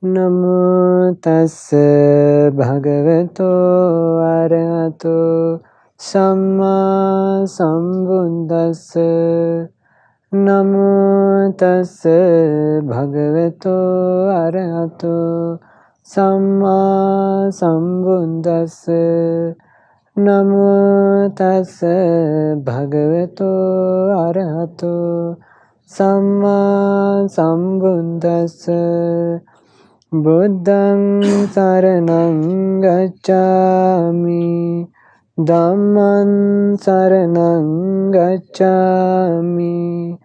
නමෝ තස්ස භගවතෝ අරහතෝ සම්මා සම්බුද්දස්ස. නමෝ තස්ස භගවතෝ අරහතෝ සම්මා සම්බුද්දස්ස. නමෝ තස්ස භගවතෝ අරහතෝ සම්මා සම්බුද්දස්ස. බුද්ධං සරණං ගච්ඡාමි ධම්මං සරණං ගච්ඡාමි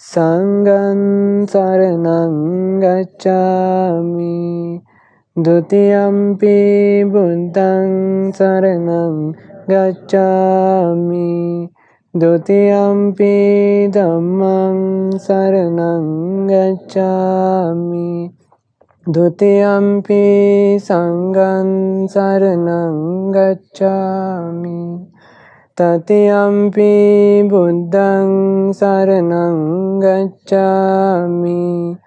සංඝං සරණං ගච්ඡාමි ဒုတိယံ පි බුද්ධං සරණං ගච්ඡාමි ဒုတိယံ පි ධම්මං සරණං ගච්ඡාමි ဒုတိယံ පි සංඝං සරණං ගච්ඡාමි တတိယံ පි බුද්ධං සරණං ගච්ඡාමි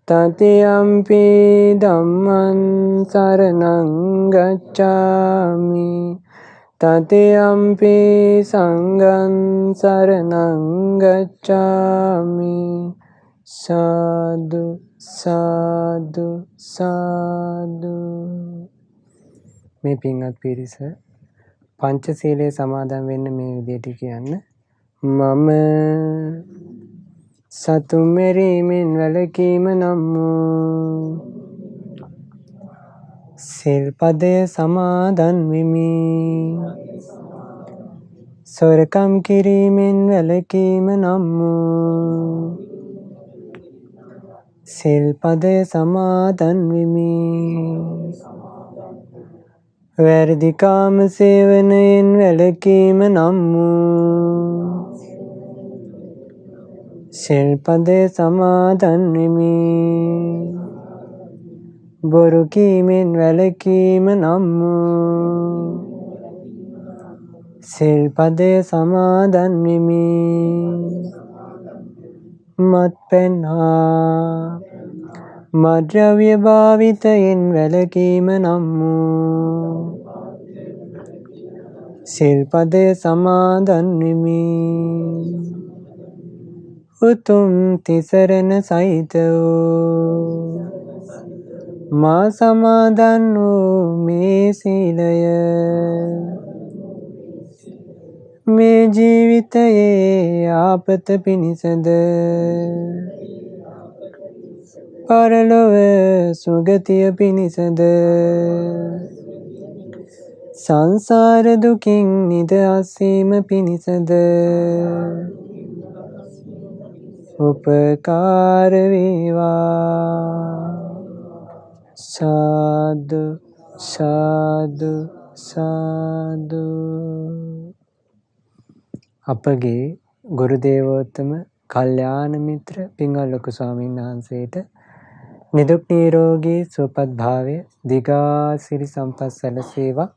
တတိယံ පි ධම්මං සරණං ගච්ඡාමි တတိယံ පි සංඝං සරණං ගච්ඡාමි. සාදු සාදු සාදු. මේ පින්වත් පිරිස පංචශීලයේ සමාදන් වෙන්න මේ විදිහට කියන්න. මම සතුන් මෙරීමෙන් වැළකීම නම් වූ සිල්පදය සමාදන් වෙමි. සොරකම් කිරීමෙන් වැළකීම නම් වූ සිල්පදය සමාදන් වෙමි. වැරදි කාම සේවනයෙන් වැළකීම නම් වූ සිල්පදය සමාදන් වෙමි. බොරු කීමෙන් වැළකීම නම් වූ සිල්පදය සමාදන් වෙමි. මත්පැන් හා මද්‍රව්‍ය භාවිතයෙන් වැළකීම නම් වූ සිල්පදය සමාදන් වෙමි. උතුම් තිසරණ සහිත වූ මා සමාදන් වූ මේ සීලය මේ ජීවිතයේ ආපත පිණිසද පරලොව සුගතිය පිණිසද සංසාර දුකින් නිදහස් වීම පිණිසද උපකාර වේවා. සාදු සාදු සාදු. අපගේ ගුරු දේවෝත්තම කල්යාණ මිත්‍ර පින්වත් ලොකු ස්වාමීන් වහන්සේට නිදුක් නිරෝගී සුවපත් භාවය දිගාසිරි සම්පත් සැලසේවා.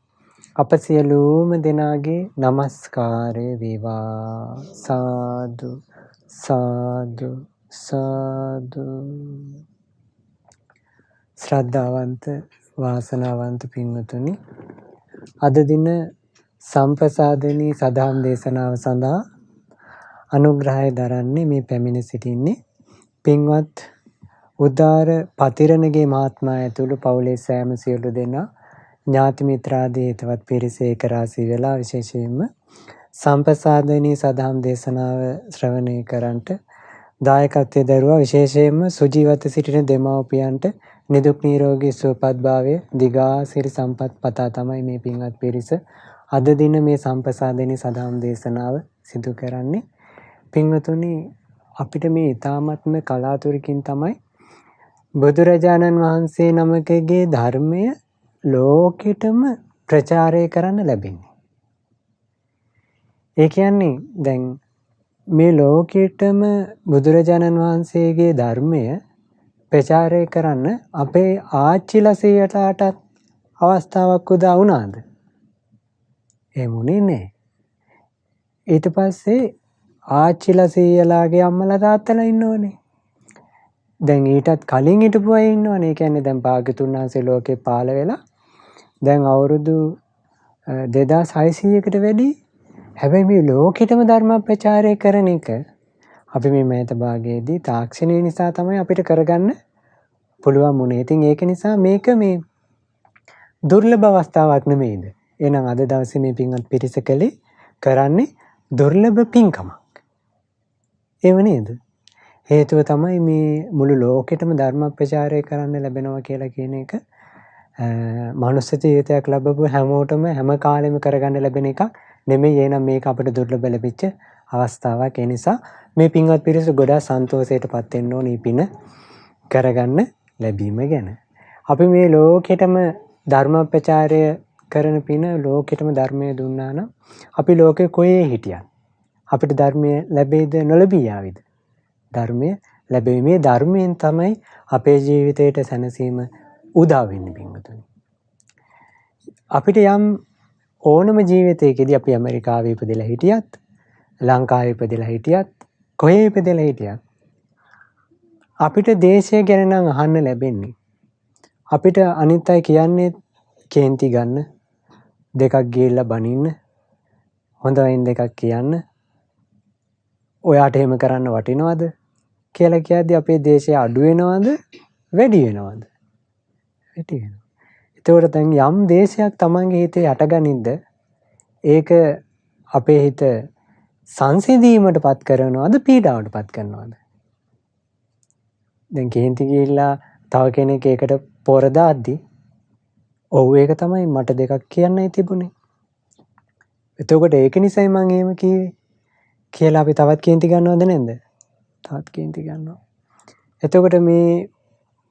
අප සියලුම දෙනාගේ নমස්කාරය වේවා. සාදු සාදු සාදු. ශ්‍රද්ධාවන්ත වාසනාවන්ත පින්වතුනි, අද දින සම්ප්‍රසාදනී සදහම් දේශනාව සඳහා අනුග්‍රහය දරන්නේ මේ පැමිණ සිටින්නේ පින්වත් උදාර පතිරණගේ මහත්මයා ඇතුළු පවුලේ සෑම සියලු දෙනා ඥාති මිත්‍රාදී හිතවත් පිරිස ඒක රාශී වෙලා විශේෂයෙන්ම සම්ප්‍රසාදනී සදහම් දේශනාව ශ්‍රවණය කරන්ට දායකත්වයේ දරුවා විශේෂයෙන්ම සුජීවත සිටින දෙමව්පියන්ට නිදුක් නිරෝගී සුවපත් භාවය දිගාසිරි සම්පත් පතා තමයි මේ පින්වත් පිරිස අද දින මේ සම්ප්‍රසාදනී සදහම් දේශනාව සිදු කරන්නේ. පින්වතුනි, අපිට මේ ඊ타ත්ම කලාතුරකින් තමයි බුදුරජාණන් වහන්සේ නමකගේ ධර්මය ලෝකෙටම ප්‍රචාරය කරන්න ලැබෙන්නේ. ඒ කියන්නේ දැන් මේ ලෝකෙටම බුදුරජාණන් වහන්සේගේ ධර්මය ප්‍රචාරය කරන්න අපේ ආච්චිලා සීයලාටත් අවස්ථාවක් උදා වුණාද? එමුනේ නෑ. ඊට පස්සේ ආච්චිලා සීයලාගේ අම්මලා තාත්තලා ඉන්නෝනේ. දැන් ඊටත් කලින් හිටපු අය ඉන්නවනේ. ඒ කියන්නේ දැන් භාග්‍යතුන් වහන්සේ ලෝකේ පහළ වෙලා දැන් අවුරුදු 2600කට වැඩි. හැබැයි මේ ලෝකෙටම ධර්ම ප්‍රචාරය කරන එක අපි මේ මෑත භාගයේදී තාක්ෂණය නිසා තමයි අපිට කරගන්න පුළුවන් වුණේ. ඉතින් ඒක නිසා මේක මේ දුර්ලභ අවස්ථාවක් නෙමෙයිද? එහෙනම් අද දවසේ මේ පින්වත් පිරිස කලේ කරන්නේ දුර්ලභ පින්කමක්. ඒව නේද? හේතුව තමයි මේ මුළු ලෝකෙටම ධර්ම ප්‍රචාරය කරන්න ලැබෙනවා කියලා කියන එක මනුස්ස ජීවිතයක් ලැබපු හැමෝටම හැම කාලෙම කරගන්න ලැබෙන එකක් නෙමෙයි. එහෙනම් මේක අපිට දුර්ලභ ලැබිච්ච අවස්ථාවක්. ඒ නිසා මේ පින්වත් පිරිස ගොඩාක් සන්තෝෂයටපත් වෙන්න ඕනේ පින කරගන්න ලැබීම ගැන. අපි මේ ලෝකෙටම ධර්ම ප්‍රචාරය කරන පින ලෝකෙටම ධර්මය දුන්නා නම් අපි ලෝකේ කොහේ හිටියත් අපිට ධර්මය ලැබෙයිද නොලැබී යාවිද? ධර්මය ලැබෙයි. මේ ධර්මයෙන් තමයි අපේ ජීවිතයට සැනසීම උදා වෙන්නේ පින්වතුනි. අපිට යම් ඕනම ජීවිතයකදී අපි ඇමරිකාවේ ඉපදෙලා හිටියත්, ලංකාවේ ඉපදෙලා හිටියත්, කොහේ ඉපදෙලා හිටියත් අපිට දේශය ගැන නම් අහන්න ලැබෙන්නේ. අපිට අනිත් අය කියන්නේ කේන්ති ගන්න, දෙකක් ගිහිල්ලා බනින්න, හොඳ වයින් දෙකක් කියන්න, ඔයාට එහෙම කරන්න වටිනවද කියලා කියද්දි අපේ දේශය අඩු වෙනවද වැඩි වෙනවද? වැඩි වෙනවා. ඒතකොට දැන් යම් දේශයක් Tamange හිතේ යටගනින්ද ඒක අපේ හිත සංසිඳීමටපත් කරනවද පීඩාවටපත් කරනවද? දැන් කේන්ති ගිහිල්ලා තව කෙනෙක් ඒකට පොර දාද්දි ඔව් ඒක තමයි මට දෙකක් කියන්නයි තිබුණේ. එතකොට ඒක නිසයි මම එහෙම කිව්වේ කියලා අපි තවත් කේන්ති ගන්නවද නැද්ද? තවත් කේන්ති ගන්නවා. එතකොට මේ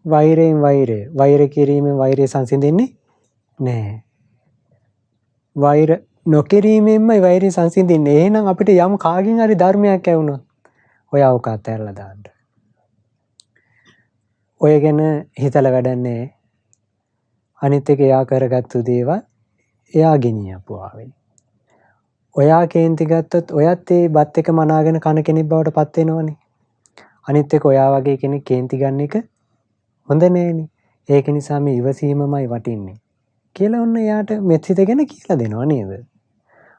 වෛරයෙන් වෛර කිරීමෙන් වෛරය සංසිඳෙන්නේ නැහැ. වෛර නොකිරීමෙන්මයි වෛරය සංසිඳෙන්නේ. එහෙනම් අපිට යම් කාගෙන් හරි ධර්මයක් ඇහුනොත් ඔය අවක අතහැරලා දාන්න. ඔය ගැන හිතලා වැඩක් නැහැ. අනිත් එක එයා කරගත්තු දේවල් එයා ගෙනියපු ආවේ. ඔයා කේන්ති ගත්තොත් ඔයත් ඒ බත් එක මනාගෙන කන කෙනෙක් බවට පත් වෙනවනේ. අනිත් එක ඔයා වගේ කෙනෙක් කේන්ති ගන්න එක හොඳ නෑනේ. ඒක නිසා මේ ඉවසීමමයි වටින්නේ කියලා ඔන්න එයාට මෙත් සිත ගැන කියලා දෙනවා නේද?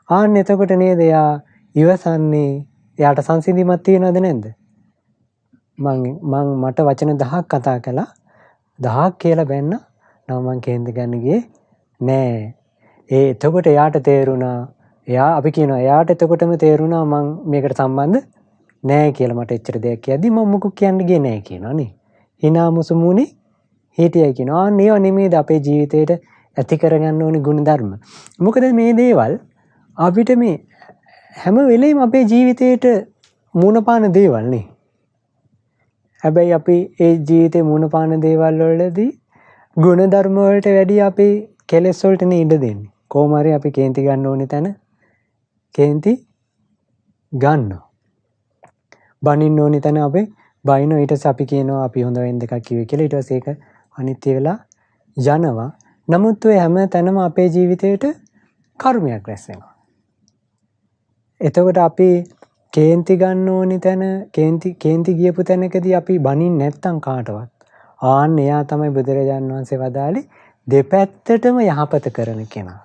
ආන්න එතකොට නේද එයා ඉවසන්නේ. එයාට සංසිඳීමක් තියෙනවද නැද්ද? මට වචන 10ක් කතා කළා. 10ක් කියලා බැන්න. නම මං කේන්ති ගන්න ගියේ නෑ. එතකොට එයාට තේරුණා. අපි කියනවා එයාට එතකොටම තේරුණා මං මේකට සම්බන්ධ නෑ කියලා. මට එච්චර දෙයක් කියද්දි මම මොකක් කියන්න ගියේ නෑ කියනවා නේ. hina මුසුමුනේ හිටියයි කියනවා. ආන්න ඒවා නෙමෙයිද අපේ ජීවිතේට ඇති කරගන්න ඕනේ ගුණ ධර්ම. මොකද මේ දේවල් අපිට මේ හැම වෙලෙම අපේ ජීවිතේට මූණ පාන දේවල් නේ. හැබැයි අපි ඒ ජීවිතේ මූණ පාන දේවල් වලදී ගුණ ධර්ම වලට වැඩිය අපි කෙලෙස් වලට නේ ඉඩ දෙන්නේ. කොහොම හරි අපි කේන්ති ගන්න ඕනේ තැන කේන්ති ගන්නවා. බනින්න ඕනේ තැන අපි බයිනෝ. ඊට පස්සේ අපි කියනවා අපි හොඳ වෙන දෙකක් කිව්වේ කියලා. ඊට පස්සේ ඒක අනිත්‍ය වෙලා යනවා. නමුත් ඔය හැම තැනම අපේ ජීවිතේට කර්මයක් රැස් වෙනවා. එතකොට අපි කේන්ති ගන්න ඕනි තැන කේන්ති ගියපු තැනකදී අපි බනින්න නැත්තම් කාටවත් ආන්න එයා තමයි බුදුරජාණන් වහන්සේ වදාළේ දෙපැත්තටම යහපත කරන කෙනා.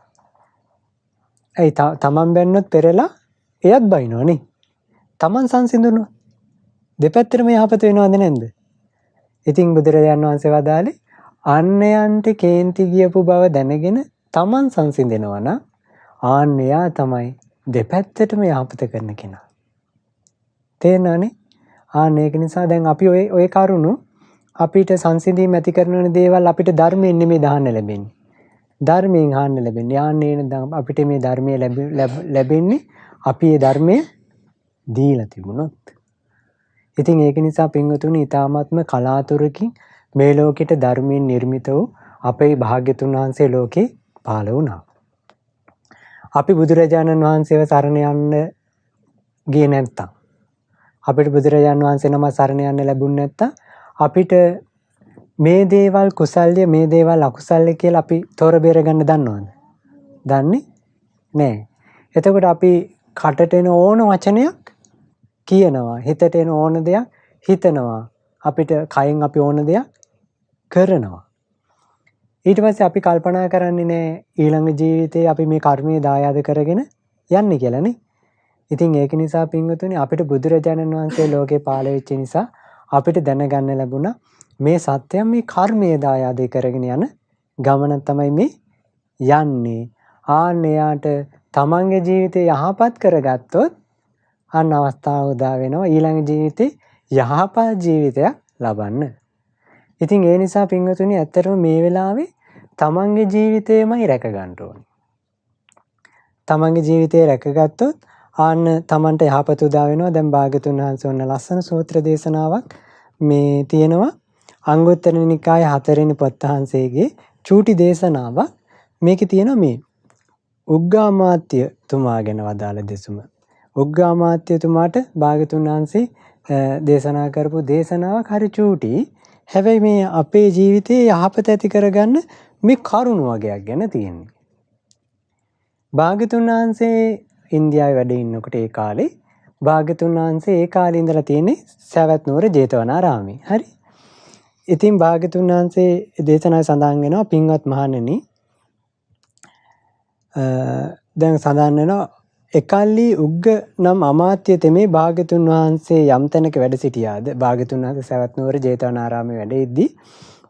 ඇයි තමන් බැන්නොත් පෙරලා එයත් බයිනවනේ. තමන් සංසිඳුණොත් දෙපැත්තටම යහපත වෙනවද නැද්ද? ඉතින් බුදුරජාණන් වහන්සේ වදාළේ අන්‍යයන්ට කේන්ති ගියපු බව දැනගෙන තමන් සංසිඳෙනවා නම් ආන්න එයා තමයි දෙපැත්තටම යහපත කරන කෙනා. තේරෙනවනේ? ආන්න ඒක නිසා දැන් අපි ඔය කරුණු අපිට සංසිඳීම ඇති කරන දේවල් අපිට ධර්මයෙන් නෙමෙයි දාන්න ලැබෙන්නේ. ධර්මයෙන් අහන්න ලැබෙන්නේ. ආන්නේ අපිට මේ ධර්මයේ ලැබෙන්නේ අපි මේ ධර්මයේ දීලා තිබුණොත්. ඉතින් ඒක නිසා පින්වතුනි ඊ타මාත්ම කලාතුරකින් මේ ලෝකෙට ධර්මයෙන් නිර්මිත වූ අපේ භාග්‍යතුන් වහන්සේ ලෝකේ පහළ වුණා. අපි බුදුරජාණන් වහන්සේව සරණ යන්න ගියේ නැත්තම් අපිට බුදුරජාණන් වහන්සේ නම සරණ යන්න ලැබුණ නැත්තම් අපිට මේ දේවල් කුසල්ය මේ දේවල් අකුසල්ය කියලා අපි තොර බේර ගන්න දන්නවද? දන්නේ නැහැ. එතකොට අපි කටට එන ඕන වචනයක් කියනවා. හිතට එන ඕන දෙයක් හිතනවා. අපිට කයෙන් අපි ඕන දෙයක් කරනවා. ඊට පස්සේ අපි කල්පනා කරන්නේ නැහැ ඊළඟ ජීවිතේ අපි මේ කර්මයේ දායාද කරගෙන යන්නේ කියලානේ. ඉතින් ඒක නිසා පින්වතුනි අපිට බුදුරජාණන් වහන්සේ ලෝකේ පහළ වෙච්ච නිසා අපිට දැනගන්න ලැබුණා මේ සත්‍යය මේ කර්මයේ දායාද කරගෙන යන ගමන තමයි මේ යන්නේ. ආන්නයාට තමන්ගේ ජීවිතේ යහපත් කරගත්තොත් අන්න අවස්ථාව උදා වෙනවා ඊළඟ ජීවිතේ යහපත් ජීවිතයක් ලබන්න. ඉතින් ඒ නිසා පින්වතුනි ඇත්තටම මේ වෙලාවේ තමන්ගේ ජීවිතේමයි රැක ගන්න ඕනේ. තමන්ගේ ජීවිතේ රැකගත්තොත් ආන්න තමන්ට යහපත උදා වෙනවා. දැන් භාග්‍යතුන් වහන්සේ ඔන්න ලස්සන සූත්‍ර දේශනාවක් මේ තියෙනවා. අංගුත්තර නිකායේ 4 වෙනි පොත් වහන්සේගේ චූටි දේශනාවක්. මේකේ තියෙනවා මේ උග්ගාමාත්‍ය තුමා ගැන වදාළ දෙසුම. උග්ගාමාත්‍ය තුමාට භාග්‍යතුන් වහන්සේ දේශනා කරපු දේශනාවක් හරි චූටි. හැබැයි මේ අපේ ජීවිතේ යහපත ඇති කරගන්න මේ කරුණ වගේක් ගැන තියෙන්නේ. භාග්‍යතුන් වහන්සේ ඉන්දියාවේ වැඩ ඉන්නකොට ඒ කාලේ භාග්‍යතුන් වහන්සේ ඒ කාලේ ඉඳලා තියෙන්නේ සවැත් නුවර ජේතවනාරාමේ. හරි. ඉතින් භාග්‍යතුන් වහන්සේ දේශනාවේ සඳහන් වෙනවා පින්වත් මහණෙනි දැන් සඳහන් වෙනවා එකල්ලි උග්ග නම් අමාත්‍ය තෙමේ භාග්‍යතුන් වහන්සේ යම් තැනක වැඩ සිටියාද භාග්‍යතුන් වහන්සේ සවැත් නුවර ජේතවනාරාමේ වැඩ ඉද්දි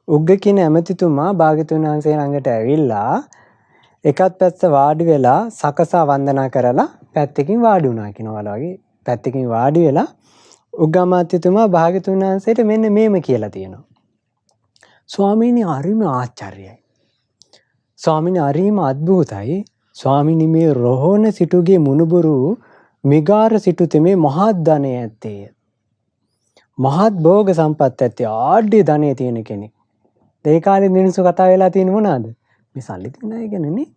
උග්ග කියන ඇමතිතුමා භාග්‍යතුන් වහන්සේ ළඟට ඇවිල්ලා එකත් පැත්ත වාඩි වෙලා සකසා වන්දනා කරලා පැත්තකින් වාඩි වුණා කියනවා වගේ පැත්තකින් වාඩි වෙලා උග්ගාමාත්‍යතුමා භාග්‍යතුන් වහන්සේට මෙන්න මේම කියලා තියෙනවා. ස්වාමීනි හරිම ආශ්චර්යයි. ස්වාමීනි හරිම අద్භූතයි. ස්වාමීනි මේ රෝහණ සිටුගේ මුණුබුරු මිගාර සිටු තෙමේ මහත් ධනය ඇත්තේ. මහත් භෝග සම්පත් ඇත්තේ ආඩ්‍ය ධනය තියෙන කෙනෙක්. ඒ කාලේ මිනිස්සු කතා වෙලා තියෙන මොනවාද? මේ සල්ලි තියෙන අය ගැනනේ.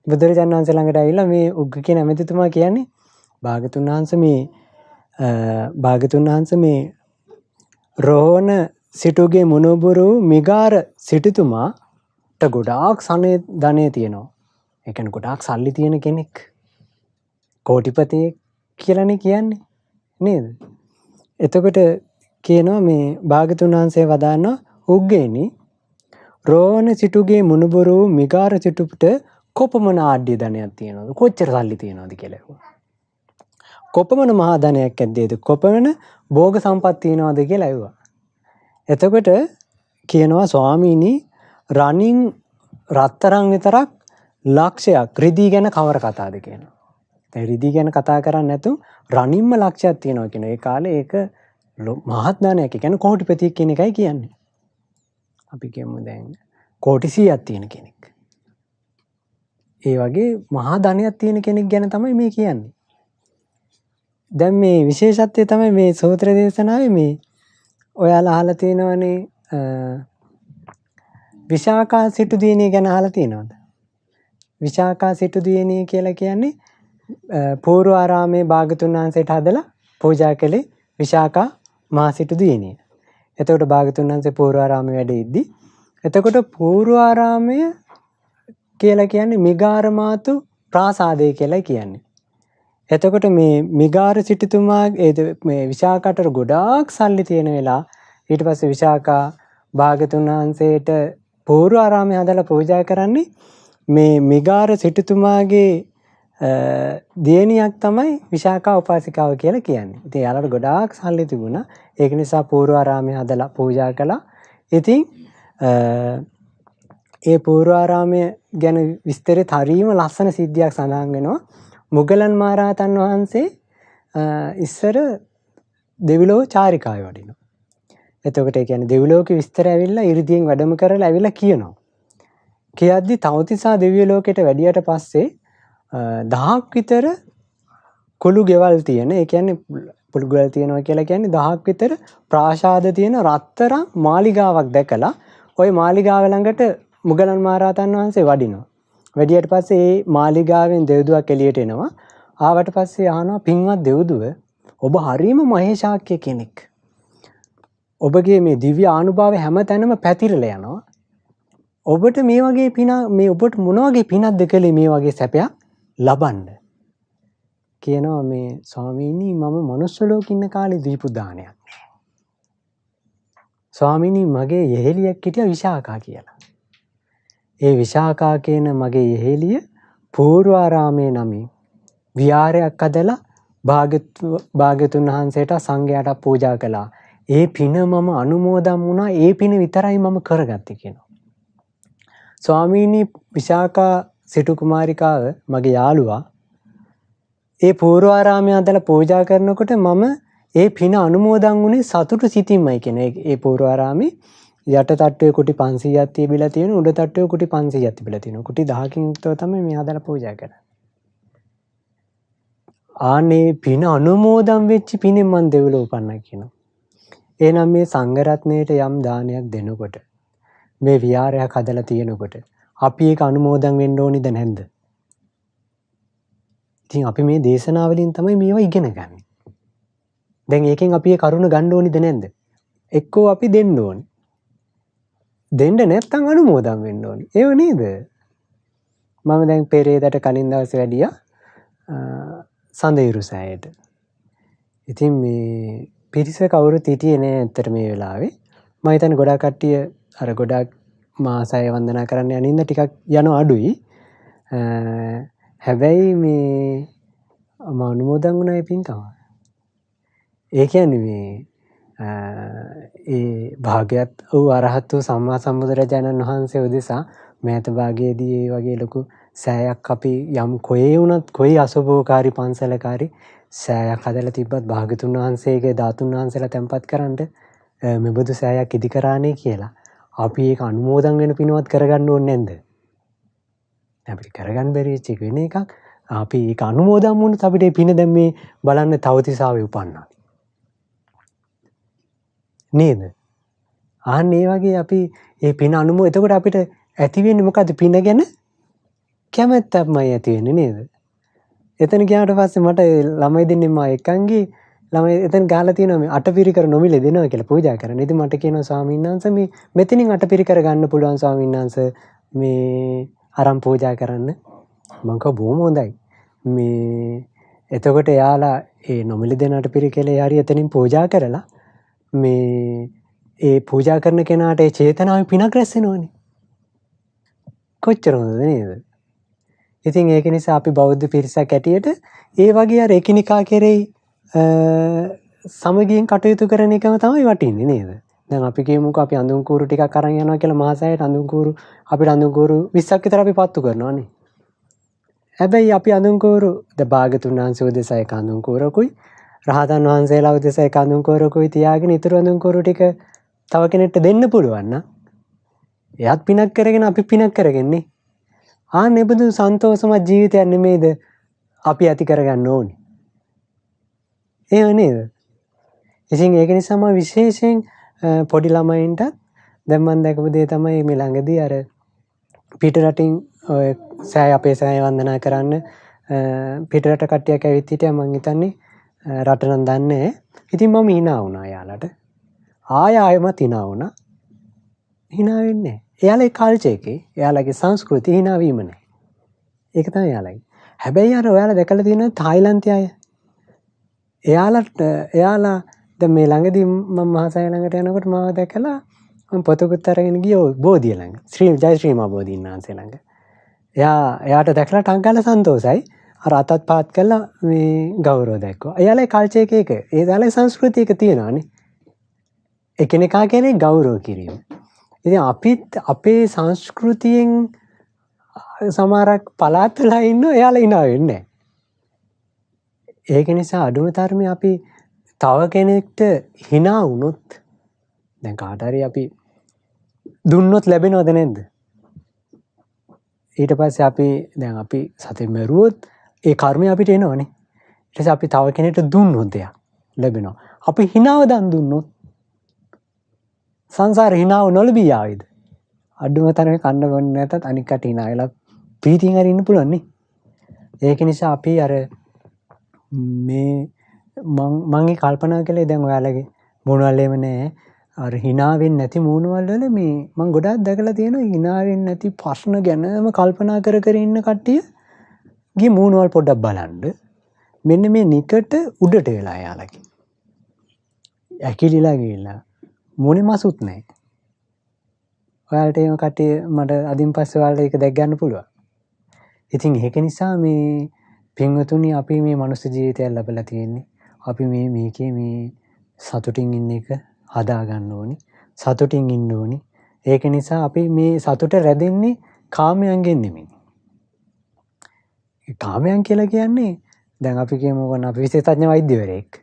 බුදුරජාණන් වහන්සේ ළඟට ඇවිල්ලා මේ උග්ග කියන ඇමතිතුමා කියන්නේ භාග්‍යතුන් වහන්සේ මේ රෝහණ සිටුගේ මුණුබුරු මිගාර සිටුතුමාට ගොඩාක් ධනය තියෙනවා. ඒ කියන්නේ ගොඩාක් සල්ලි තියෙන කෙනෙක්. කෝටිපතියෙක් කියලානේ කියන්නේ නේද? එතකොට කියනවා මේ භාග්‍යතුන් වහන්සේ වදානවා උග්ගේනි රෝහණ සිටුගේ මුණුබුරු මිගාර සිටුට කොපමණ ආඩ්‍ය ධනයක් තියෙනවද? කොච්චර සල්ලි තියෙනවද කියලා ඇහුවා. කොපමණ මහා ධනයක් ඇද්දේද? කොපමණ භෝග සම්පත් තියෙනවද කියලා ඇහුවා. එතකොට කියනවා ස්වාමීනි රණින් රත්තරන් විතරක් ලක්ෂයක් රිදී ගැන කවර කතාවද කියනවා. දැන් රිදී ගැන කතා කරන්නේ නැතු රණින්ම ලක්ෂයක් තියෙනවා කියන ඒ කාලේ ඒක මහත් ධනයක්. ඒ කියන්නේ කෝටිපතියෙක් කියන එකයි කියන්නේ. අපි කියමු දැන් කෝටි 100ක් තියෙන කෙනෙක්. ඒ වගේ මහා ධනයක් තියෙන කෙනෙක් ගැන තමයි මේ කියන්නේ. දැන් මේ විශේෂත්වය තමයි මේ සූත්‍ර දේශනාවේ මේ ඔයාලා අහලා තියෙනවනේ විශාකා සිටු දියණිය ගැන අහලා තියෙනවද? විශාකා සිටු දියණිය කියලා කියන්නේ පූර්ව ආරාමේ භාග්‍යතුන් වහන්සේට හදලා පූජා කළේ විශාකා මහා සිටු දියණිය. එතකොට භාග්‍යතුන් වහන්සේ පූර්ව ආරාමේ වැඩ ඉද්දි එතකොට පූර්ව ආරාමය කියලා කියන්නේ මිගාර මාතු ප්‍රාසාදය කියලා කියන්නේ. එතකොට මේ මිගාර සිටුතුමා මේ විශාකාට ගොඩාක් සල්ලි තියෙන වෙලාව ඊට පස්සේ විශාකා භාග්‍යතුන් වහන්සේට පූර්ව ආරාමය හදලා පූජා කරන්නේ මේ මිගාර සිටුතුමාගේ දියණියක් තමයි විශාකා උපාසිකාව කියලා කියන්නේ. ඉතින් යාළුවට ගොඩාක් සල්ලි තිබුණා. ඒක නිසා පූර්ව ආරාමය හදලා පූජා කළා. ඉතින් ඒ පූර්ව ආරාමය ගැන විස්තරෙත් හරිම ලස්සන සිද්ධියක් සඳහන් වෙනවා. මුගලන් මහරහතන් වහන්සේ ඉස්සර දෙවිලෝ චාරිකාවේ වඩිනවා. එතකොට ඒ කියන්නේ දෙවිලෝකේ විස්තර ඇවිල්ලා 이르දියෙන් වැඩම කරලා ඇවිල්ලා කියනවා. කියද්දි තවතිසා දෙවිය ලෝකයට වැඩියට පස්සේ 1000ක් විතර කුළු ගෙවල් තියෙන. ඒ කියන්නේ කුළු ගෙවල් තියෙනවා කියලා කියන්නේ 1000ක් විතර ප්‍රාසාද තියෙන රත්තරන් මාලිගාවක් දැකලා ওই මාලිගාව ළඟට මුගලන් මහරහතන් වහන්සේ වඩිනවා. වැඩියට පස්සේ මේ මාලිගාවෙන් දෙව්දුවක් එළියට එනවා. ආවට පස්සේ අහනවා පින්වත් දෙව්දුව ඔබ හරීම මහේශාක්‍ය කෙනෙක්. ඔබගේ මේ දිව්‍ය ආනුභාවය හැමතැනම පැතිරලා යනවා. ඔබට මේ වගේ පින මේ ඔබට මොන වගේ පිනක්ද කළේ මේ වගේ සැපයක් ලබන්න? කියනවා මේ ස්වාමීනි මම මනුස්ස ලෝකෙ ඉන්න කාලේ දීපු දානයක් නෑ. ස්වාමීනි මගේ යෙහෙලියක් හිටියා විශාකා කියලා. ඒ විශාකා කියන මගේ යෙහෙලිය පූර්වාරාමයේ නමින් විහාරයක් හදලා භාග්‍යතුන් වහන්සේට සංඝයාට පූජා කළා. ඒ පින මම අනුමෝදන් වුණා. ඒ පින විතරයි මම කරගත්තේ කියනවා. ස්වාමීනි විශාකා සිටු කුමාරිකාව මගේ යාළුවා ඒ පූර්වාරාමයේ හදලා පූජා කරනකොට මම ඒ පින අනුමෝදන් වුණේ සතුටු සිතින්මයි කියන. ඒ පූර්වාරාමේ යට තට්ටුවේ කුටි 500ක් තිබිලා තියෙන උඩ තට්ටුවේ කුටි 500ක් තිබිලා තියෙනවා. කුටි 10කින් යුක්තව තමයි මේ හදලා පූජා කරන්නේ. ආනේ පින අනුමෝදන් වෙච්ච පිනෙන් මන් දෙවිලෝ උපන්නා කියනවා. එහෙනම් මේ සංඝ රත්නයට යම් දානයක් දෙනකොට මේ විහාරයක් හදලා තියෙනකොට අපි ඒක අනුමෝදන් වෙන්න ඕනිද නැද්ද? ඉතින් අපි මේ දේශනාවලින් තමයි මේවා ඉගෙන ගන්න. දැන් ඒකෙන් අපි ඒ කරුණ ගන්න ඕනිද නැද්ද? එක්කෝ අපි දෙන්න ඕනි. දෙන්න නැත්නම් අනුමෝදන් වෙන්න ඕනි. ඒව නේද? මම දැන් පෙරේදට කලින් දවසේ වැඩියා සඳහිරු සෑයට. ඉතින් මේ පිරිස කවුරුත් හිටියේ නෑ ඇත්තට මේ වෙලාවේ. මම හිතන්නේ ගොඩාක් කට්ටිය අර ගොඩාක් මාසය වන්දනා කරන්න යනින්ද ටිකක් යනවා අඩුයි. හැබැයි මේ මම අනුමෝදන් වුණා ඒ පින්කම. ඒ කියන්නේ මේ ඒ භාග්‍යවත් වූ අරහත් වූ සම්මා සම්බුදුරජාණන් වහන්සේ උදෙසා මෑත භාගයේදී ඒ වගේ ලොකු සෑයක් අපි යම් කොහේ වුණත් කොයි අසුභෝකාරී පන්සලකාරී සෑයක් හදලා තිබ්බත් භාග්‍යතුන් වහන්සේගේ ධාතුන් වහන්සේලා තැන්පත් කරන්න මෙබඳු සෑයක් ඉදි කරානේ කියලා අපි ඒක අනුමෝදන් වෙන පිනවත් කරගන්න ඕනේ නැන්ද? අපිට කරගන්න බැරි වෙච්ච එක වෙන එකක්. අපි ඒක අනුමෝදන් වුණොත් අපිට මේ පින දැන් මේ බලන්න තවතිසාවේ උපන්නා. නේද? ආන්න ඒ වගේ අපි මේ පින එතකොට අපිට ඇති වෙන්නේ මොකද්ද? පින ගැන කැමැත්තක්මයි ඇති වෙන්නේ නේද? එතන ගියාට පස්සේ මට ළමයි දෙන්නේ මා එක්කන්ගේ ළමයි එතන ගහලා තියෙනවා මේ අටපිරිකර නොමිලේ දෙනවා කියලා පූජා කරන්න. ඉතින් මට කියනවා ස්වාමීන් වහන්සේ මේ මෙතනින් අටපිරිකර ගන්න පුළුවන් ස්වාමීන් වහන්සේ මේ අරන් පූජා කරන්න. මම කිව්වා බොහොම හොඳයි. මේ එතකොට එයාලා ඒ නොමිලේ දෙන අටපිරිකලේ හරි එතනින් පූජා කරලා මේ ඒ පූජා කරන කෙනාට ඒ චේතනාවේ පිනක් රැස් වෙනවනේ. කොච්චර හොඳද නේද? ඉතින් ඒක නිසා අපි බෞද්ධ පිරිසක් ඇටියට ඒ වගේ අර එකිනෙකා කෙරෙහි සමගියෙන් කටයුතු කරන එකම තමයි වටින්නේ නේද? දැන් අපි කියමුකෝ අපි අඳුන් කූරු ටිකක් අරන් යනවා කියලා මහසෑයට අඳුන් කූරු අපිට අඳුන් කූරු 20ක් විතර අපි පත්තු කරනවානේ. හැබැයි අපි අඳුන් කූරු භාග්‍යතුන් වහන්සේ උදෙසා එක අඳුන් කූරකුයි රහතන් වහන්සේලා උදෙසා එක අඳුන් කූරකුයි තියාගෙන ඊටු අඳුන් කූරු ටික තව කෙනෙක්ට දෙන්න පුළුවන් නම් එයාත් පිනක් කරගෙන අපි පිනක් කරගන්නේ. ආන්නේ බඳු සන්තෝෂමත් ජීවිතයක් නෙමෙයිද අපි ඇති කරගන්න ඕනේ. එහෙම නේද? ඉතින් ඒක නිසා මම විශේෂයෙන් පොඩි ළමයින්ට දැන් මම දැකපු දේ තමයි මේ ළඟදී අර පිට රටින් ඔය සෑය අපේ සෑය වන්දනා කරන්න පිට රට කට්ටියක් ඇවිත් හිටියා මං හිතන්නේ රට නම් දන්නේ නැහැ. ඉතින් මම hina වුණා යාළුවට. ආයෙමත් hina වුණා. hina වෙන්නේ නැහැ. එයාලගේ කල්චර් එකේ එයාලගේ සංස්කෘතිය hina වීම නැහැ. ඒක තමයි එයාලගේ. හැබැයි අර ඔයාලා දැකලා තියෙනවා තායිලන්තයේ අය. එයාලා දැන් මේ ළඟදී මම මහසෑය ළඟට යනකොට මාව දැකලා මම පොතකුත් අරගෙන ගියා බෝධිය ළඟ. ජය ශ්‍රී මහා බෝධීන් වහන්සේ ළඟ. එයාට දැකලා ටං ගාලා සන්තෝසයි. අර අතත් පාත් කළා මේ ගෞරව දැක්වුවා. එයාලගේ කල්චර් එක ඒක. එයාලගේ සංස්කෘතිය එක තියෙනවානේ. එකිනෙකා කෙනෙක් ගෞරව කිරීම. ඉතින් අපිත් අපේ සංස්කෘතියෙන් සමහරක් පළාත් වෙලා ඉන්න එයාලා hina වෙන්නේ නැහැ. ඒක නිසා අඩුම තරමේ අපි තව කෙනෙක්ට hina වුණොත් දැන් කාට හරි අපි දුන්නොත් ලැබෙනවද නැද්ද? ඊට පස්සේ අපි සතෙන් මරුවොත් ඒ කර්මය අපිට එනවනේ. ඊට පස්සේ අපි තව කෙනෙක්ට දුන්නොත් දෙයක් ලැබෙනවා. අපි hinaව දන් දුන්නොත් සංසාර hinaව නොලබී ආවේද? අඩුම තරමේ කන්න බොන්න නැතත් අනික් කට hina වෙලා ප්‍රීතියෙන් හරි ඉන්න පුළුවන් නේ. ඒක නිසා අපි අර මේ මම කල්පනා කළේ දැන් ඔයාලගේ මොනවල් එහෙම නැහැ. අර hina වෙන්නේ නැති මූණවල වල මේ මම ගොඩාක් දැකලා තියෙනවා hina වෙන්නේ නැති ප්‍රශ්න ගැනම කල්පනා කර කර ඉන්න කට්ටියගේ මූණවල් පොඩ්ඩක් බලන්න. මෙන්න මේ නිකට උඩට වෙලා යාලගේ. ඇකිලිලා ගිහිල්ලා මුනේ මසුත් නැහැ. ඔයාලට එහෙම කට්ටිය මට අදින් පස්සේ ඔයාලට ඒක දැක් ගන්න පුළුවන්. ඉතින් ඒක නිසා මේ පින්වතුනි අපි මේ මනුස්ස ජීවිතය ලැබලා තියෙන්නේ. අපි මේකේ මේ සතුටින් ඉන්න එක හදා ගන්න ඕනි. සතුටින් ඉන්න ඕනි. ඒක නිසා අපි මේ සතුට රැඳෙන්නේ කාමයන්ගෙන් නෙමෙයි. කාමයන් කියලා කියන්නේ දැන් අපි කියමු වුණා අපි විශේෂඥ වෛද්‍යවරයෙක්.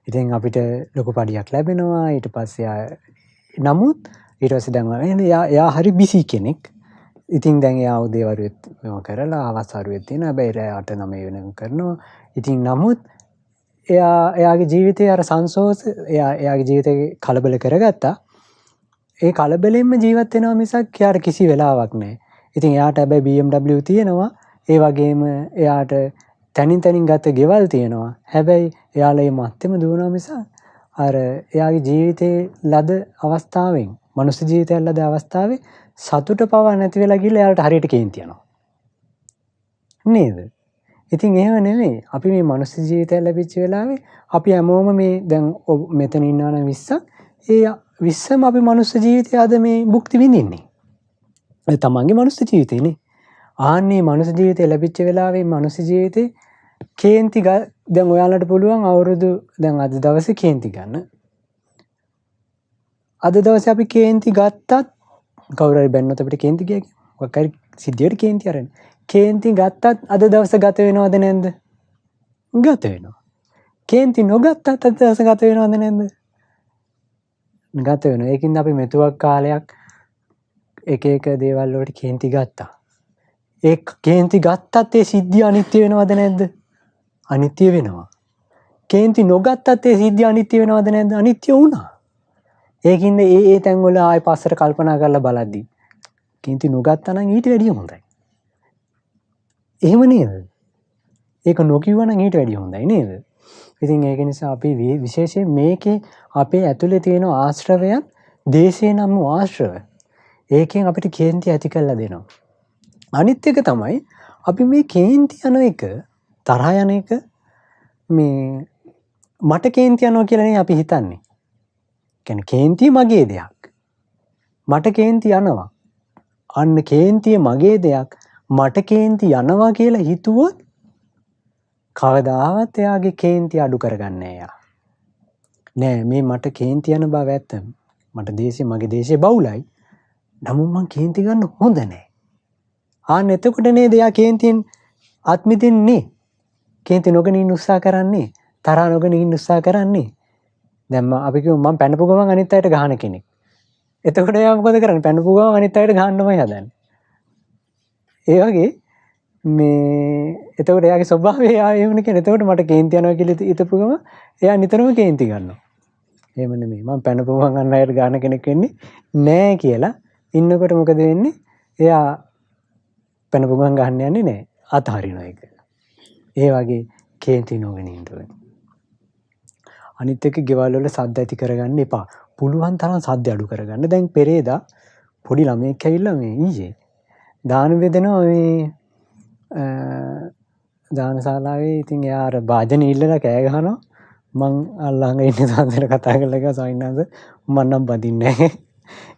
ඉතින් අපිට ලොකු පඩියක් ලැබෙනවා. ඊට පස්සේ නමුත් ඊට පස්සේ දැන් එයා හරි බිසි කෙනෙක්. ඉතින් දැන් එයා උදේ වරුවෙත් මේව කරලා හවස් වරුවෙත් තියෙනවා. හැබැයි රෑ 8 9 වෙනකම් කරනවා. ඉතින් නමුත් එයාගේ ජීවිතේ අර සංසෝස එයාගේ ජීවිතේ කලබල කරගත්තා. ඒ කලබලෙන්ම ජීවත් වෙනවා මිසක් එයාට කිසි වෙලාවක් නැහැ. ඉතින් එයාට හැබැයි BMW තියෙනවා. ඒ වගේම එයාට තනින් තනින් ගත ගෙවල් තියෙනවා. හැබැයි එයාලා මේ මත්තෙම දුවනවා මිසක් අර එයාගේ ජීවිතේ ලද අවස්ථාවෙන් මනුස්ස ජීවිතය ලද අවස්ථාවේ සතුට පවා නැති වෙලා ගිහලා එයාලට හරියට කේන්ති යනවා. නේද? ඉතින් එහෙම නෙමෙයි. අපි මේ මනුස්ස ජීවිතය ලැබිච්ච වෙලාවේ අපි හැමෝම මේ දැන් මෙතන ඉන්නවා නම් 20ක් ඒ 20ම අපි මනුස්ස ජීවිතය අද මේ භුක්ති විඳින්නේ. ඒ තමන්ගේ මනුස්ස ජීවිතේනේ. ආන්නේ මනුස්ස ජීවිතය ලැබිච්ච වෙලාවේ මනුස්ස ජීවිතේ කේන්ති දැන් ඔයාලට පුළුවන් අවුරුදු දැන් අද දවසේ කේන්ති ගන්න. අද දවසේ අපි කේන්ති ගත්තත් කවුරු හරි බැන්නොත් අපිට කේන්ති ගියා කියන්නේ. මොකක් හරි සිද්ධියට කේන්ති අරගෙන. කේන්ති ගත්තත් අද දවස ගත වෙනවද නැද්ද? ගත වෙනවා. කේන්ති නොගත්තත් අද දවස ගත වෙනවද නැද්ද? ගත වෙනවා. ඒකින්ද අපි මෙතුවක් කාලයක් එක එක දේවල් වලට කේන්ති ගත්තා. ඒ කේන්ති ගත්තත් ඒ සිද්ධිය අනිත්‍ය වෙනවද නැද්ද? අනිත්‍ය වෙනවා. කේන්ති නොගත්තත් ඒ සිද්ධිය අනිත්‍ය වෙනවද නැද්ද? අනිත්‍ය වුණා. ඒකින්ද ඒ තැන් වල ආයෙ පස්සට කල්පනා කරලා බලද්දි කේන්ති නොගත්තා නම් ඊට වැඩිය හොඳයි. එහෙම නේද? ඒක නොකියුවා නම් ඊට වැඩිය හොඳයි නේද? ඉතින් ඒක නිසා අපි විශේෂයෙන් මේකේ අපේ ඇතුලේ තියෙන ආශ්‍රවයන් දේශේ නම් ආශ්‍රව. ඒකෙන් අපිට කේන්ති ඇති කරලා දෙනවා. අනිත් එක තමයි අපි මේ කේන්ති යන එක තරහ යන එක මේ මට කේන්ති යනවා කියලා නේ අපි හිතන්නේ. කියන්නේ කේන්තිය මගේ දෙයක්. මට කේන්ති යනවා. අන්න කේන්තිය මගේ දෙයක්. මට කේන්ති යනවා කියලා හිතුවොත් කවදාවත් එයාගේ කේන්ති අඩු කරගන්නේ එයා. නෑ මේ මට කේන්ති යන බව ඇත්ත. මට දේශේ මගේ දේශේ බහුලයි. නමුත් මං කේන්ති ගන්න හොඳ නෑ. ආන්න එතකොට නේද එයා කේන්තියෙන් ආත්මිතින්නේ. කේන්ති නොගෙන ඉන්න උත්සාහ කරන්නේ. තරහ නොගෙන ඉන්න උත්සාහ කරන්නේ. දැන් අපි කියමු මම පැනපු ගමන් අනිත් අයට ගහන කෙනෙක්. එතකොට එයා මොකද කරන්නේ? පැනපු ගමන් අනිත් අයට ගහන්නමයි හදන්නේ. ඒ වගේ මේ එතකොට එයාගේ ස්වභාවය එයා එහෙමනේ කියන්නේ. එතකොට මට කේන්ති යනවා කියලා හිතපු ගමන් එයා නිතරම කේන්ති ගන්නවා. එහෙම නෙමෙයි. මම පැනපු ගමන් අන්න අයට ගහන කෙනෙක් වෙන්නේ නෑ කියලා ඉන්නකොට මොකද වෙන්නේ? එයා පැනපු ගමන් ගහන්න යන්නේ නෑ. අතහරිනවා ඒක. ඒ වගේ කේන්ති නොගෙන ඉන්න ඕනේ. අනිත් එක ගෙවල් වල සද්ද ඇති කරගන්න එපා. පුළුවන් තරම් සද්ද අඩු කරගන්න. දැන් පෙරේදා පොඩි ළමයෙක් ඇවිල්ලා මේ ඊයේ දාන බෙදනවා මේ දානශාලාවේ. ඉතින් එයා අර වාදනේ ඉල්ලලා කෑ ගහනවා. මං අල්ලංග ඉන්න සාන්දර කතා කරලා ගියා සයින්නාද මම නම් බඳින්නේ නැහැ.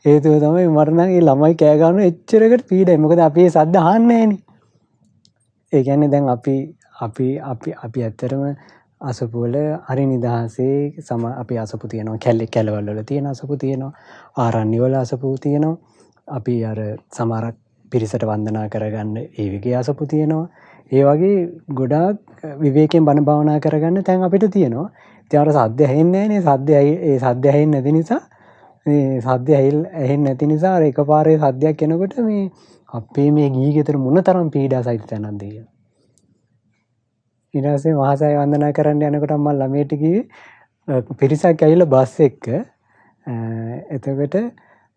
හේතුව තමයි මට නම් මේ ළමයි කෑ ගන්න එච්චරකට පීඩයි. මොකද අපි මේ සද්ද අහන්නේ නැහනේ. ඒ කියන්නේ දැන් අපි ඇත්තටම අසපු වල හරි නිදහසේ අපි අසපු තියෙනවා. කැලවල වල තියෙන අසපු තියෙනවා. ආරණ්‍ය වල අසපු තියෙනවා. අපි අර සමහරක් පිරිසට වන්දනා කරගන්න ඒ වගේ අසපු තියෙනවා. ඒ වගේ ගොඩාක් විවේකයෙන් බණ භාවනා කරගන්න තැන් අපිට තියෙනවා. ඉතින් අර සද්ද ඇහෙන්නේ නැහැ නේ. සද්ද ඇහෙන්නේ නැති නිසා මේ සද්ද ඇහෙන්නේ නැති නිසා අර එකපාරේ සද්දයක් එනකොට මේ අපේ මේ ගිහි ගෙදර මොනතරම් පීඩා සහිත තැනක්ද කියලා. ඊට පස්සේ මහසය වන්දනා කරන්න යනකොට මම ළමයට කිව්වේ පිරිසක් ඇවිල්ලා බස් එක්ක එතකොට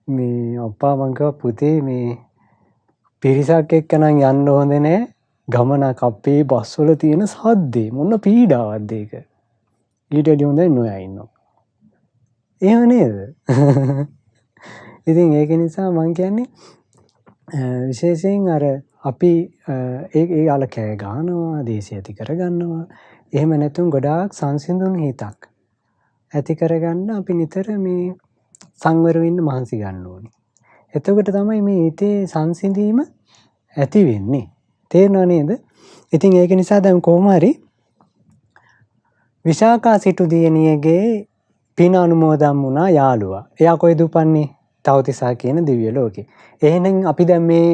මේ අප්පා මං කිව්වා පුතේ මේ පිරිසක් එක්ක නම් යන්න හොඳ නෑ ගමනක් අපේ බස් වල තියෙන සද්දේ මොන පීඩාවක්ද ඒක. ඊට වඩා හොඳයි නොයා ඉන්නවා. එහෙම නේද? ඉතින් ඒක නිසා මං කියන්නේ විශේෂයෙන් අර අපි ඒ යාල කෑ ගන්නවා දේශය ඇති කරගන්නවා. එහෙම නැතුම් ගොඩාක් සංසිඳුණු හිතක් ඇති කරගන්න අපි නිතර මේ සංවර වෙන්න මහන්සි ගන්න ඕනේ. එතකොට තමයි මේ හිතේ සංසිඳීම ඇති වෙන්නේ. තේරෙනව නේද? ඉතින් ඒක නිසා දැන් කොහොම හරි විශාකා සිටු දියණියගේ පින අනුමෝදන් වුණා යාළුවා. එයා කොයිද උපන්නේ? තවතිසා කියන දිව්‍ය ලෝකේ. එහෙනම් අපි දැන් මේ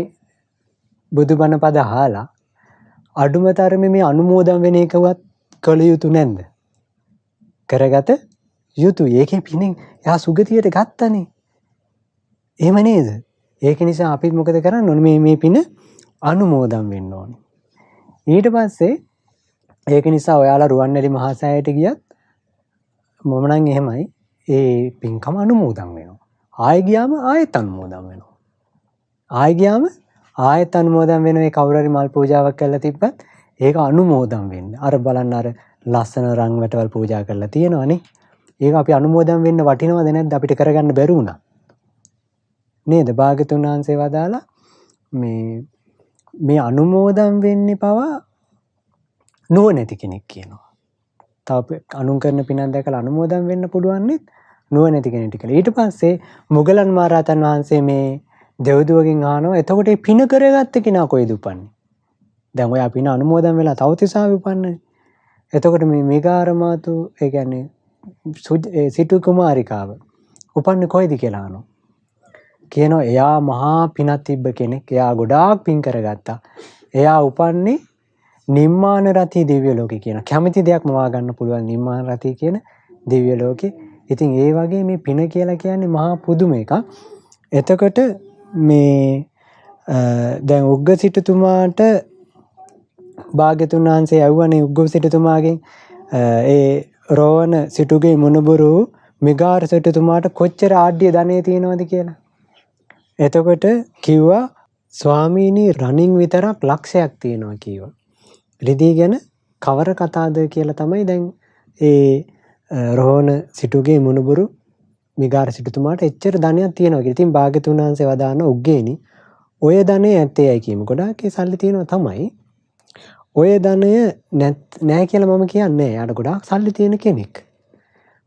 බුදුබණ පද අහලා අඩුම තරමේ මේ අනුමෝදන් වෙන එකවත් කළ යුතු නැද්ද? කරගත යුතුයි. ඒකේ පිනෙන් එයා සුගතියට ගත්තනේ. එහෙම නේද? ඒක නිසා අපි මොකද කරන්න ඕනේ? මේ පින අනුමෝදන් වෙන්න ඕනේ. ඊට පස්සේ ඒක නිසා ඔයාලා රුවන්වැලි මහා සෑයට ගියත් මම නම් එහෙමයි ඒ පින්කම අනුමෝදන් වෙනවා. ආයෙ ගියාම ආයෙත් අනුමෝදන් වෙනවා. ආයෙ ගියාම ආයෙත් අනුමෝදන් වෙන ඒ කවුරු හරි මල් පූජාවක් කරලා තිබ්බත් ඒක අනුමෝදන් වෙන්න. අර බලන්න අර ලස්සන රන් වැටවල් පූජා කරලා තියෙනවනේ. ඒක අපි අනුමෝදන් වෙන්න වටිනවද නැද්ද? අපිට කරගන්න බැරි වුණා. නේද? භාග්‍යතුන් වහන්සේ වදාලා මේ අනුමෝදන් වෙන්නේ පවා නුවණැති කෙනෙක් කියනවා. තව අනුන් කරන පිනක් දැකලා අනුමෝදන් වෙන්න පුළුවන් නුවණැති කෙනෙක් කියලා. ඊට පස්සේ මුගලන් මහරහතන් වහන්සේ මේ දෙව්දුවගෙන් අහනවා එතකොට මේ පින කරගත්ත කෙනා කොයිද උපන්නේ? දැන් ඔයා පින අනුමෝදන් වෙලා තවතිසාවේ උපන්නේ. එතකොට මේ මේඝාරමාතු ඒ කියන්නේ සිටු කුමාරිකාව උපන්නේ කොයිද කියලා අහනවා. කියනවා එයා මහා පිනක් තිබ්බ කෙනෙක්. එයා ගොඩාක් පින් කරගත්තා. එයා උපන්නේ නිම්මාන රති දිව්‍ය ලෝකේ කියන. කැමති දෙයක් මවා ගන්න පුළුවන් නිම්මාන රති කියන දිව්‍ය ලෝකේ. ඉතින් ඒ වගේ මේ පින කියලා කියන්නේ මහා පුදුම එකක්. එතකොට මේ දැන් උග්ග සිටුතුමාට භාග්‍යතුන් වහන්සේ ඇහුවනේ උග්ග සිටුතුමාගෙන් ඒ රෝවණ සිටුගේ මුණුබුරු මිගාර සිටුතුමාට කොච්චර ආඩ්‍ය ධනෙ තියෙනවද කියලා. එතකොට කිව්වා ස්වාමීනි රණින් විතරක් ලක්ෂයක් තියෙනවා කිව්වා. රිදී ගැන කවර කතාද කියලා තමයි දැන් ඒ රෝවණ සිටුගේ මුණුබුරු මිගාර සිටුතුමාට එච්චර ධනයක් තියෙනවා කියලා. ඉතින් භාග්‍යතුන් වහන්සේ වදාන උග්ගේනි ඔය ධනෙ ඇත්තේයි කියමු. ගොඩාක් ඒ සල්ලි තියෙනවා තමයි. ඔය ධනය නෑ කියලා මම කියන්නේ. යාට ගොඩාක් සල්ලි තියෙන කෙනෙක්.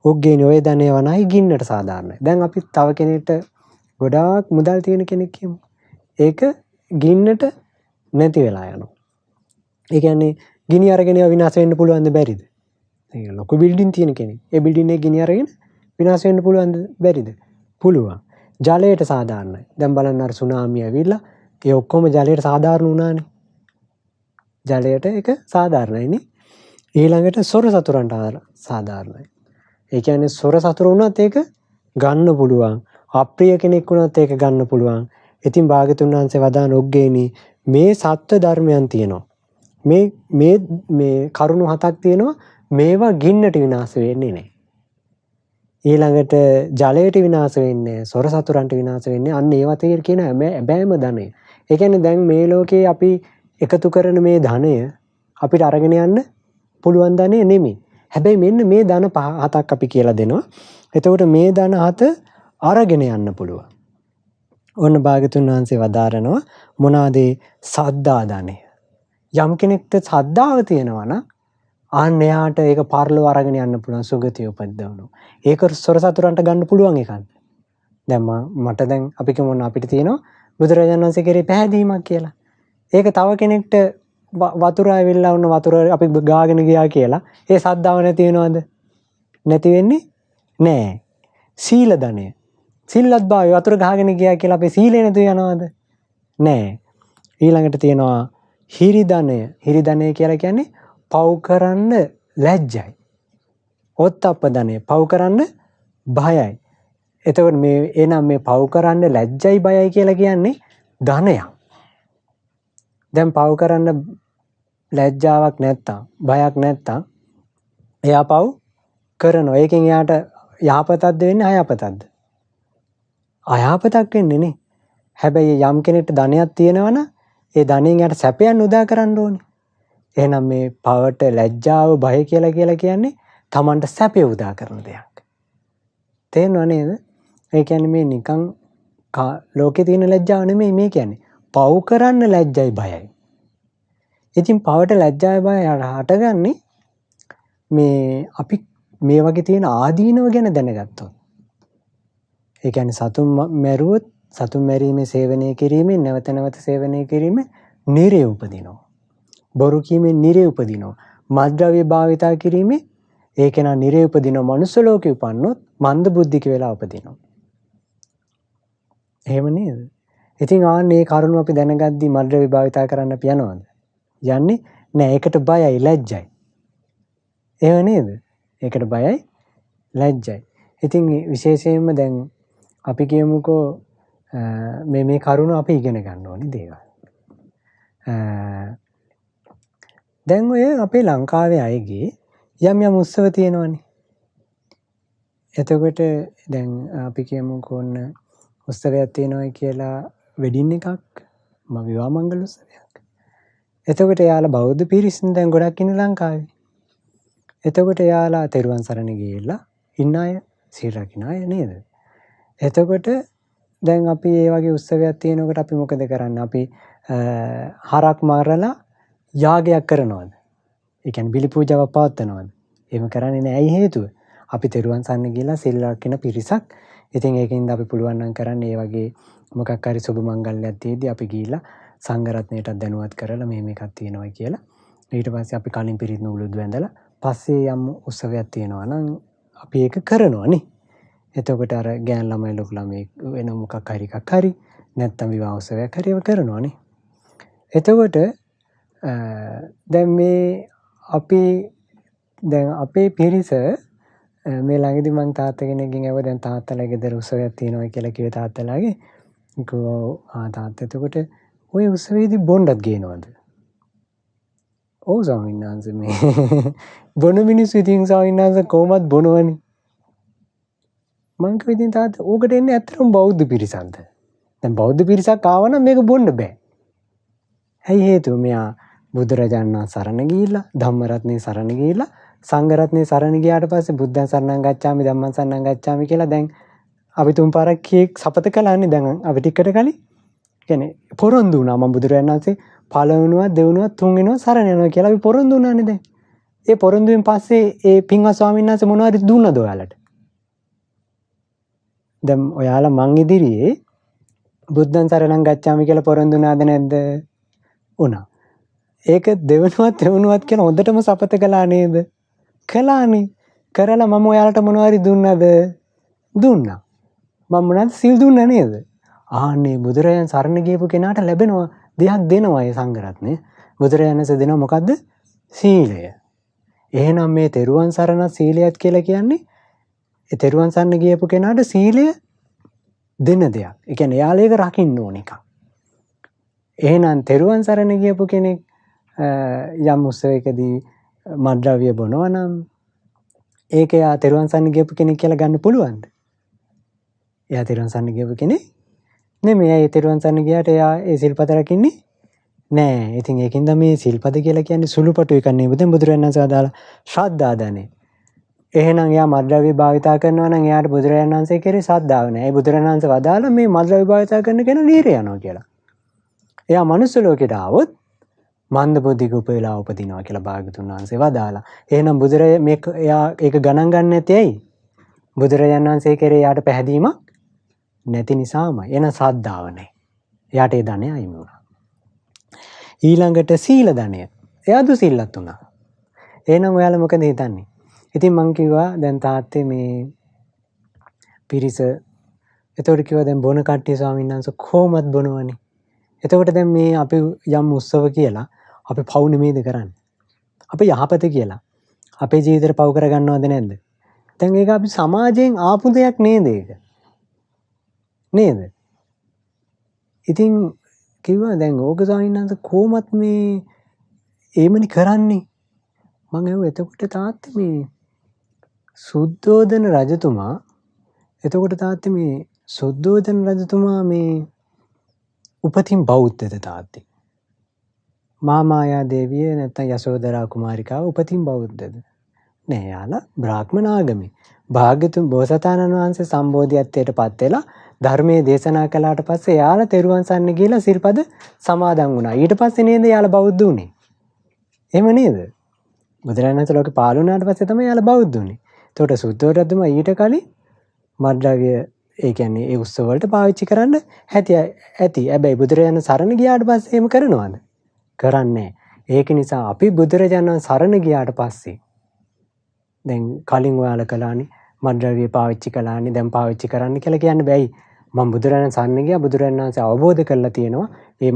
උග්ගේනි ඔය ධනය වනයි ගින්නට සාධාරණයි. දැන් අපි තව කෙනෙක්ට ගොඩාක් මුදල් තියෙන කෙනෙක් කියමු. ඒක ගින්නට නැති වෙලා යනවා. ඒ කියන්නේ ගිනි අරගෙන විනාශ වෙන්න පුළුවන්ද බැරිද? ඒ ලොකු බිල්ඩින් තියෙන කෙනෙක්. ඒ බිල්ඩින් එක ගිනි අරගෙන විනාශ වෙන්න පුළුවන්ද බැරිද? පුළුවන්. ජලයට සාධාරණයි. දැන් බලන්න අර සුනාමිය ඇවිල්ලා ඒ ඔක්කොම ජලයට සාධාරණ වුණානේ. ජලයට ඒක සාධාරණයිනේ. ඊළඟට සොර සතුරන්ට සාධාරණයි. ඒ කියන්නේ සොර සතුරු වුණත් ඒක ගන්න පුළුවන්. අප්‍රිය කෙනෙක් වුණත් ඒක ගන්න පුළුවන්. ඉතින් භාග්‍යතුන් වහන්සේ වදාන උග්ගේනි මේ සත්‍ය ධර්මයන් තියෙනවා. මේ කරුණු හතක් තියෙනවා. මේවා ගින්නට විනාශ වෙන්නේ නැහැ. ඊළඟට ජලයට විනාශ වෙන්නේ, සොර සතුරන්ට විනාශ වෙන්නේ. අන්න ඒවා තියෙන කියන බෑම ධනය. ඒ කියන්නේ දැන් මේ ලෝකේ අපි එකතු කරන මේ ධනය අපිට අරගෙන යන්න පුළුවන් ධනය නෙමෙයි. හැබැයි මෙන්න මේ ධන හතක් අපි කියලා දෙනවා. එතකොට මේ ධන හත අරගෙන යන්න පුළුවන්. ඔන්න භාග්‍යතුන් වහන්සේ වදාරනවා මොනවාද සද්දා ධනය. යම් කෙනෙක්ට සද්දාව තියෙනවා නම් අන්න එයාට ඒක පරලෝ අරගෙන යන්න පුළුවන් සුගතිය උපද්දවනවා. ඒක සොර සතුරන්ට ගන්න පුළුවන් එකක්. දැන් මට දැන් අපි කියමු අපිට තියෙනවා බුදුරජාණන් වහන්සේ කෙරේ පැහැදීමක් කියලා. ඒක තව කෙනෙක්ට වතුර ඇවිල්ලා වුණ වතුර අපි ගාගෙන ගියා කියලා ඒ සද්දාව නැති වෙනවද? නැති වෙන්නේ නෑ. සීල ධනය. සිල්වත් භාවය වතුර ගහගෙන ගියා කියලා අපේ සීලේ නැතු යනවද? නෑ. ඊළඟට තියෙනවා හිරි ධනය. හිරි ධනය කියලා කියන්නේ පව් කරන්න ලැජ්ජයි. ඔත්තප්ප ධනය. පව් කරන්න බයයි. එතකොට මේ එනම් මේ පව් කරන්න ලැජ්ජයි බයයි කියලා කියන්නේ ධනයක්. දැන් පව් කරන්න ලැජ්ජාවක් නැත්තම් බයක් නැත්තම් එයා පව් කරනවා. ඒකෙන් එයාට යහපතක්ද වෙන්නේ අයහපතක්ද? අයහපතක් වෙන්නේ නේ. හැබැයි යම් කෙනෙක්ට ධනයක් තියෙනවනම් ඒ ධනෙන් එයාට සැපයන් උදා කරන්න ඕනේ. එහෙනම් මේ පවට ලැජ්ජාව බය කියලා කියන්නේ Tamanට සැපය උදා කරන දෙයක්. තේරෙනව නේද? ඒ කියන්නේ මේ නිකන් ලෝකේ තියෙන ලැජ්ජාව නෙමෙයි මේ කියන්නේ. පව් කරන්න ලැජ්ජයි බයයි. ඉතින් පවට ලැජ්ජායි බය හටගන්නේ මේ අපි මේ වගේ තියෙන ආදීනව ගැන දැනගත්තොත්. ඒ කියන්නේ සතුන් මැරුවොත් සතුන් මැරීමේ සේවනය කිරීමෙන් නැවත නැවත සේවනය කිරීමෙන් නිරේ උපදිනවා. බොරු කීමෙන් නිරේ උපදිනවා. මත්ද්‍රව්‍ය භාවිතා කිරීමෙන් ඒ කෙනා නිරේ උපදිනවා. මනුස්ස ලෝකේ උපන්නොත් මන්ද බුද්ධික වෙලා උපදිනවා. එහෙම නේද? ඉතින් ආන්නේ කරුණු අපි දැනගද්දි මත්ද්‍රව්‍ය භාවිතා කරන්න අපි යනවද? යන්නේ නෑ. ඒකට බයයි, ලැජ්ජයි. එහෙම නේද? ඒකට බයයි, ලැජ්ජයි. ඉතින් විශේෂයෙන්ම දැන් අපි කියමුකෝ මේ කරුණ අපි ඉගෙන ගන්න ඕනේ දේවල්. දැන් ඔය අපේ ලංකාවේ අයගේ යම් උත්සව තියෙනවනේ. එතකොට දැන් අපි කියමුකෝ ඔන්න උත්සවයක් තියෙනවා කියලා වෙඩින් එකක් විවාහ මංගල උත්සවයක්. එතකොට යාලා බෞද්ධ පිරිස් දැන් ගොඩක් ඉන්නේ ලංකාවේ. එතකොට යාලා තෙරුවන් සරණ ගිහිල්ලා ඉන්න අය, සීල් රකින්න අය නේද? එතකොට දැන් අපි මේ වගේ උත්සවයක් තියෙනකොට අපි මොකද කරන්නේ? අපි හරක් මරලා යාගයක් කරනවද? ඒ කියන්නේ බිලි පූජාවක් පවත්වනවද? එහෙම කරන්නේ නැහැ. ඇයි හේතුව? අපි තෙරුවන් සරණ ගිහිල්ලා සීල් රකින්න පිරිසක්. ඉතින් ඒකින්ද අපි පුළුවන් නම් කරන්නේ මේ වගේ මොකක් හරි සුබ මංගල්‍යයක් තියදී අපි ගිහිල්ලා සංඝ රත්නයටත් දැනුවත් කරලා මේ මේකක් තියෙනවා කියලා. ඊට පස්සේ අපි කලින් පිරිත් නූලුත් වැඳලා පස්සේ යම් උත්සවයක් තියෙනවා නම් අපි ඒක කරනවා නේ. එතකොට අර ගෑන් ළමයි ලොකු ළමයි වෙන මොකක් හරි එකක් හරි නැත්තම් විවාහ උත්සවයක් හරි ඒව කරනවා නේ. එතකොට දැන් මේ අපි දැන් අපේ පිරිස මේ ළඟදී මං තාත්තා කෙනෙක්ගෙන් ඇහුවා දැන් තාත්තලා ගෙදර උත්සවයක් තියෙනවා කියලා කිව්වේ තාත්තලාගේ. තාත්තා එතකොට ඔය උත්සවයේදී බොණ්ඩත් ගේනවද? ඔව් ස්වාමීන් වහන්සේ මේ බොන මිනිස්සු ඉතින් ස්වාමීන් වහන්සේ කොහොමද බොනවනේ. මං කිව්වා ඉතින් තාත්තා ඕකට එන්නේ ඇත්තටම බෞද්ධ පිරිසක්ද? දැන් බෞද්ධ පිරිසක් ආවනම් මේක බොන්න බෑ. ඇයි හේතුව? මෙයා බුදුරජාණන් වහන්සේ සරණ ගිහිල්ලා ධම්මරත්නේ සරණ ගිහිල්ලා සංඝරත්නේ සරණ ගියාට පස්සේ බුද්ධං සරණං ගච්ඡාමි ධම්මං සරණං ගච්ඡාමි කියලා දැන් අපි තුන් පාරක් සපත කළානේ. දැන් අපි ටිකට කලින් කියන්නේ පොරොන්දු වුණා මම බුදුරජාණන් වහන්සේ පළවෙනුවත් දෙවෙනුවත් තුන්වෙනුවත් සරණ යනවා කියලා අපි පොරොන්දු වුණානේ දැන්. ඒ පොරොන්දුවෙන් පස්සේ ඒ පින්වත් ස්වාමීන් වහන්සේ මොනවද දුන්නද ඔයාලට? දැන් ඔයාලා මං ඉදිරියේ බුද්ධං සරණං ගච්ඡාමි කියලා පොරොන්දු වුණාද නැද්ද? වුණා. ඒක දෙවෙනුවත් තෙවෙනුවත් කියන හොඳටම සපත කළා නේද? කළානේ. කරලා මම ඔයාලට මොනවද දුන්නද? දුන්නා. මම මොනවද සීල් දුන්නා නේද? ආන්නේ බුදුරජාණන් සරණ ගියපු කෙනාට ලැබෙනවා දෙයක් දෙනවා ඒ සංඝරත්නය. බුදුරජාණන්සේ දෙනවා මොකද්ද? සීලය. එහෙනම් මේ තෙරුවන් සරණ සීලයත් කියලා කියන්නේ ඒ තෙරුවන් සරණ ගියපු කෙනාට සීලය දෙන දෙයක්. ඒ කියන්නේ එයාලා ඒක රකින්න ඕන එකක්. එහෙනම් තෙරුවන් සරණ ගියපු කෙනෙක් යම් උත්සවයකදී මත්ද්‍රව්‍ය බොනවා නම් ඒක එයා තෙරුවන් සරණ ගියපු කෙනෙක් කියලා ගන්න පුළුවන්ද? එයා තෙරුවන් සරණ ගියපු කෙනෙක් නෙමෙයි. ඒ තෙරුවන් සරණ ගියාට එයා ඒ සිල්පද රකින්නේ නෑ. ඉතින් ඒකින්ද මේ සිල්පද කියලා කියන්නේ සුළුපටු එකක් නෙවෙයි. දැන් බුදුරජාණන් වහන්සේ අදාළ ශ්‍රද්ධාදනෙ. එහෙනම් එයා මත්ද්‍රව්‍ය භාවිතා කරනවා නම් එයාට බුදුරජාණන් වහන්සේ කෙරේ ශ්‍රද්ධාව නෑ. ඒ බුදුරජාණන් වහන්සේ වදාළ මේ මත්ද්‍රව්‍ය භාවිතා කරන කෙනා නිරේ යනවා කියලා. එයා මනුස්ස ලෝකෙට ආවොත් මන්ද බුද්ධික උපේලා උපදිනවා කියලා භාග්‍යතුන් වහන්සේ වදාලා. එහෙනම් බුදුරජාණන් මේක එයා ඒක ගණන් ගන්න නැති ඇයි? බුදුරජාණන් වහන්සේ කෙරේ යාට පැහැදීමක් නැති නිසාමයි. එන ශ්‍රද්ධාව නැහැ. එයාට ඒ ධනය අයිමි වුණා. ඊළඟට සීල ධනය. එයා දුසිල්ලත් වුණා. එහෙනම් ඔයාලා මොකද හිතන්නේ? ඉතින් මං කිව්වා දැන් තාත්තේ මේ පිරිස එතකොට කිව්වා දැන් බොන කට්ටිය ස්වාමීන් වහන්සේ කොහොමද බොනවනේ. එතකොට දැන් මේ අපි යම් උත්සව කියලා අපි පව් නෙමෙයිද කරන්නේ? අපි යහපත කියලා අපේ ජීවිතේට පව් කරගන්නවද නැද්ද? දැන් ඒක අපි සමාජයෙන් ආපු දෙයක් නේද ඒක? නේද? ඉතින් කිව්වා දැන් ඕක ස්වාමීන් වහන්සේ කොහොමත් මේ ඒමනි කරන්නේ? මං ඇහුවා එතකොට තාත්තේ මේ සුද්ධෝදන රජතුමා එතකොට තාත්තේ මේ සුද්ධෝදන රජතුමා මේ උපතින් බෞද්ධද තාත්තේ? මාමායා දේවිය නැත්නම් යශෝදරා කුමාරිකාව උපතින් බෞද්ධද? නෑ යාලා බ්‍රාහ්මණ ආගමේ. භාග්‍යතුන් බෝසතාණන් වහන්සේ සම්බෝධියත්වයට පත් වෙලා ධර්මයේ දේශනා කළාට පස්සේ යාලා තෙරුවන් සරණ ගිහලා සිල්පද සමාදන් වුණා. ඊට පස්සේ නේද යාලා බෞද්ධ වුනේ? එහෙම නේද? බුදුරජාණන් වහන්සේ ලෝකේ පාලුණාට පස්සේ තමයි යාලා බෞද්ධ වුනේ. එතකොට සුද්ධෝදන රජතුමා ඊට කලින් මත්ද්‍රව්‍ය ඒ කියන්නේ ඒ උත්සව වලට පාවිච්චි කරන්න ඇති. හැබැයි බුදුරජාණන් සරණ ගියාට පස්සේ එහෙම කරනවද? කරන්නේ නැහැ. ඒක නිසා අපි බුදුරජාණන් සරණ ගියාට පස්සේ දැන් කලින් ඔයාලා කළානේ මත්ද්‍රව්‍ය පාවිච්චි කළානේ දැන් පාවිච්චි කරන්න කියලා කියන්න බෑයි. මම බුදුරජාණන් සරණ ගියා බුදුරජාණන් වහන්සේ අවබෝධ කරලා තියෙනවා. මේ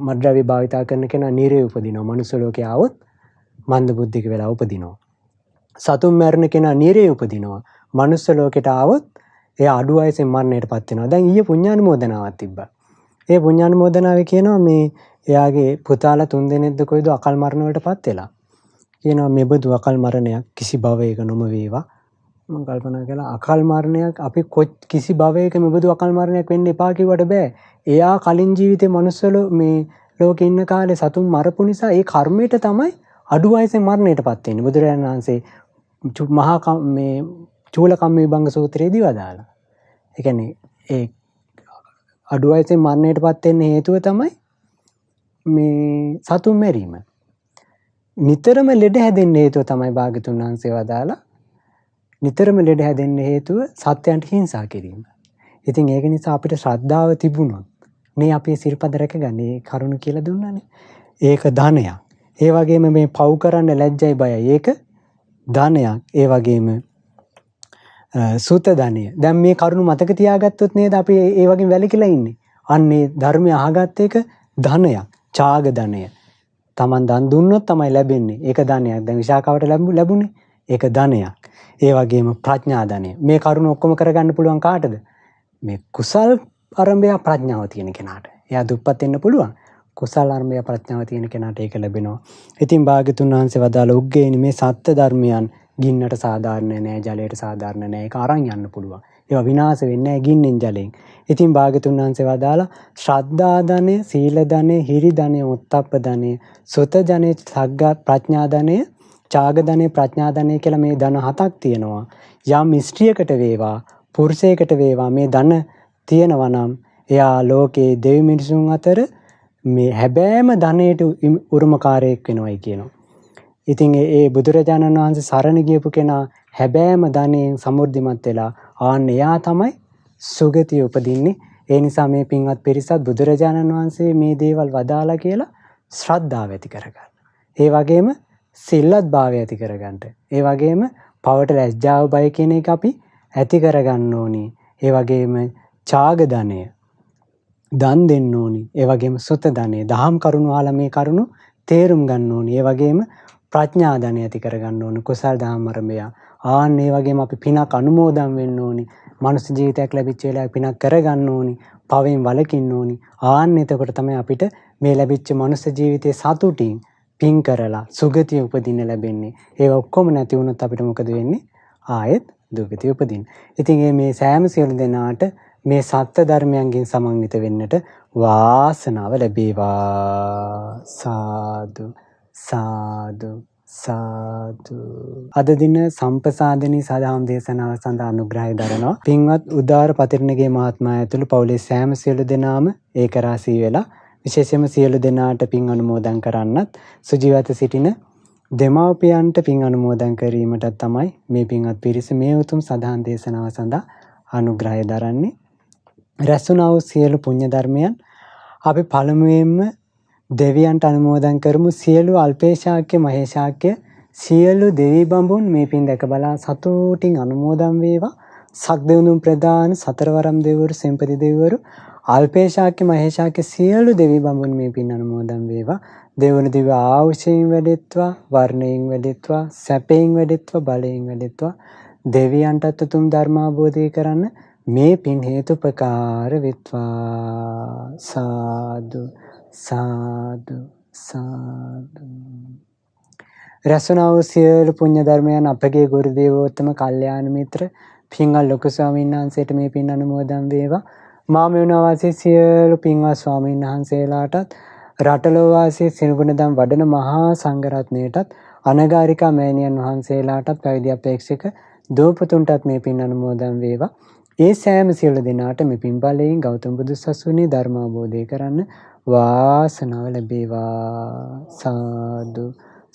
මත්ද්‍රව්‍ය භාවිතා කරන කෙනා නිරේ උපදිනවා. මනුස්ස ලෝකේ ආවොත් මන්ද බුද්ධික වෙලා උපදිනවා. සතුන් මරණ කෙනා නිරේ උපදිනවා. මනුස්ස ලෝකෙට ආවොත් එයා අඩු වයසෙන් මරණයටපත් වෙනවා. දැන් ඊයේ පුණ්‍යානුමෝදනාවක් තිබ්බා. ඒ පුණ්‍යානුමෝදනාවේ කියනවා මේ එයාගේ පුතාලා 3 දෙනෙක්ද කොයිද අකල් මරණ වලටපත් වෙලා. කියනවා මෙබඳු අකල් මරණයක් කිසි භවයක නොම වේවා. මම කල්පනා කළා අකල් මරණයක් අපි කිසි භවයක මෙබඳු අකල් මරණයක් වෙන්න එපා කිව්වට බෑ. එයා කලින් ජීවිතේ මනුස්සලෝ මේ ලෝකේ ඉන්න කාලේ සතුන් මරපු නිසා ඒ කර්මයට තමයි අඩු වයසෙන් මරණයටපත් වෙන්නේ. බුදුරජාණන් වහන්සේ මහා මේ චූලකම්ම විභංග සූත්‍රයේදී වදාලා. ඒ කියන්නේ ඒ අඩු වයසෙන් මරණයටපත් වෙන්න හේතුව තමයි මේ සතුන් මැරීම. නිතරම ලෙඩ හැදෙන්න හේතුව තමයි භාග්‍යතුන් වහන්සේ වදාලා. නිතරම ලෙඩ හැදෙන්න හේතුව සත්‍යයන්ට හිංසා කිරීම. ඉතින් ඒක නිසා අපිට ශ්‍රද්ධාව තිබුණොත් මේ අපේ සිල්පද රැකගන්නේ කරුණ කියලා දුන්නානේ. ඒක ධනයක්. ඒ වගේම මේ පව් කරන්න ලැජ්ජයි බයයි. ඒක ධනයක්. ඒ වගේම සුත ධනය. දැන් මේ කරුණ මතක තියාගත්තොත් නේද අපි ඒ වගේ වැලකිලා ඉන්නේ. අන්නේ ධර්මය අහගත්ත එක ධනයක්. ඡාග ධනය. Taman දන් දුන්නොත් තමයි ලැබෙන්නේ. ඒක ධනයක්. දැන් විශාකාවට ලැබුණේ. ඒක ධනයක්. ඒ වගේම ප්‍රඥා ධනය. මේ කරුණ ඔක්කොම කරගන්න පුළුවන් කාටද? මේ කුසල් අරඹය ප්‍රඥාව තියෙන කෙනාට. එයා දුප්පත් වෙන්න පුළුවන්. කුසල් අරඹය ප්‍රඥාව තියෙන කෙනාට ඒක ලැබෙනවා. ඉතින් භාග්‍යතුන් වහන්සේ වදාළ උග්ගේනි මේ සත්‍ය ධර්මයන් ගින්නට සාධාරණ නෑ, ජලයට සාධාරණ නෑ. ඒක අරන් යන්න පුළුවන්. ඒවා විනාශ වෙන්නේ නෑ ගින්නෙන් ජලයෙන්. ඉතින් භාග්‍යතුන් වහන්සේ වදාලා ශ්‍රද්ධා ධනය, සීල ධනය, හිරි ධනය, උත්තප්ප ධනය, සුත ධනය, සග්ගා ප්‍රඥා ධනය, ඡාග ධනය, ප්‍රඥා ධනය කියලා මේ ධන 7ක් තියෙනවා. යම් ස්ත්‍රියකට වේවා, පුරුෂයෙකුට වේවා මේ ධන තියෙනවා නම් එයා ලෝකේ දෙවි මිනිසුන් අතර මේ හැබෑම ධනයට උරුමකාරයෙක් වෙනවයි කියනවා. ඉතින් ඒ බුදුරජාණන් වහන්සේ සරණ ගියපු කෙනා හැබෑම ධනයෙන් සමෘද්ධිමත් වෙලා ආන්න එයා තමයි සුගතිය උපදින්නේ. ඒ නිසා මේ පින්වත් පිරිසත් බුදුරජාණන් වහන්සේ මේ දේවල් වදාලා කියලා ශ්‍රද්ධාව ඇති කරගන්න. ඒ වගේම සිල්වත් භාවය ඇති කරගන්න. ඒ වගේම පවට ලැජ්ජාව බය කියන එක අපි ඇති කරගන්න ඕනි. ඒ වගේම ඡාග ධනය දන් දෙන්න ඕනි. ඒ වගේම සුත ධනය දහම් කරුණු අහලා මේ කරුණු තේරුම් ගන්න ඕනි. ඒ වගේම ප්‍රඥා ධනය ඇති කරගන්න ඕනි. කුසල් දහම් අරඹය. ආන්න ඒ වගේම අපි පිනක් අනුමෝදන් වෙන්න ඕනි. මනුස්ස ජීවිතයක් ලැබිච්ච වෙලාවේ පිනක් කරගන්න ඕනි. පවෙන් වළකින්න ඕනි. ආන්න එතකොට තමයි අපිට මේ ලැබිච්ච මනුස්ස ජීවිතයේ සතුටින් පින් කරලා සුගතිය උපදින්න ලැබෙන්නේ. ඒක ඔක්කොම නැති වුණොත් අපිට මොකද වෙන්නේ? ආයෙත් දුගතිය උපදින්න. ඉතින් මේ සෑම සියලු දෙනාට මේ සත්‍ය ධර්මයන්ගෙන් සමන්විත වෙන්නට වාසනාව ලැබේවා. සාදු සාදු සාදු. අද දින සම්පසාදනී සදාම් දේශනාව සඳහා අනුග්‍රහය දරනවා. පින්වත් උදාර පතිරණගේ මහත්මයා ඇතුළු පවුලේ සෑම සියලු දෙනාම ඒක රාසී වෙලා විශේෂයෙන්ම සියලු දෙනාට පින් අනුමෝදන් කරන්නත් සුජීවත සිටින දෙමව්පියන්ට පින් අනුමෝදන් කිරීමට තමයි මේ පින්වත් පිරිස මේ උතුම් සදාම් දේශනාව සඳහා අනුග්‍රහය දරන්නේ. රැස්ුණා වූ සියලු පුණ්‍ය ධර්මයන් අපි පළමුවෙන්ම දෙවියන්ට අනුමෝදන් කරමු. සියලු අල්පේශාක්‍ය මහේශාක්‍ය සියලු දෙවි බඹුන් මේ පින් දැක බලා සතුටින් අනුමෝදන් වේවා. සක්දෙවුනුම් ප්‍රදාන සතරවරම් දෙවිවරු සෙන්පති දෙවිවරු අල්පේශාක්‍ය මහේශාක්‍ය සියලු දෙවි බඹුන් මේ පින් අනුමෝදන් වේවා. දෙවන දිව ආයුෂයෙන් වැඩෙත්වා, වර්ණයෙන් වැඩෙත්වා, සැපයෙන් වැඩෙත්වා, බලයෙන් වැඩෙත්වා. දෙවියන්ටත් උතුම් ධර්ම අවබෝධය කරන්න මේ පින් හේතුපකාර වෙත්වා. සාදු සාදු සාදු. රැස්වුණා වූ සියලු පුණ්‍ය ධර්මයන් අපගේ ගුරු දේවෝත්තම කල්යාණ මිත්‍ර පින්වත් ලොකු ස්වාමීන් වහන්සේට මේ පින් අනුමෝදන් වේවා. මාමෙවුනා වාසී සියලු පින්වත් ස්වාමීන් වහන්සේලාටත් රටලෝ වාසී සිනුගුණදම් වඩන මහා සංඝරත්නයටත් අනගාരികා මෑණියන් වහන්සේලාටත් පැවිදි අපේක්ෂක දෝපතුන්ටත් මේ පින් අනුමෝදන් වේවා. ඒ සෑම සියලු දෙනාට මේ පින් බලයෙන් ගෞතම බුදු සසුනේ ධර්ම අවබෝධය කරන්න වාසනාව ලැබේවා. සාදු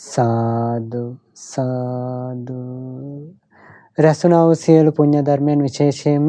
සාදු සාදු. රැස්ුණා වූ සියලු පුණ්‍ය ධර්මයන් විශේෂයෙන්ම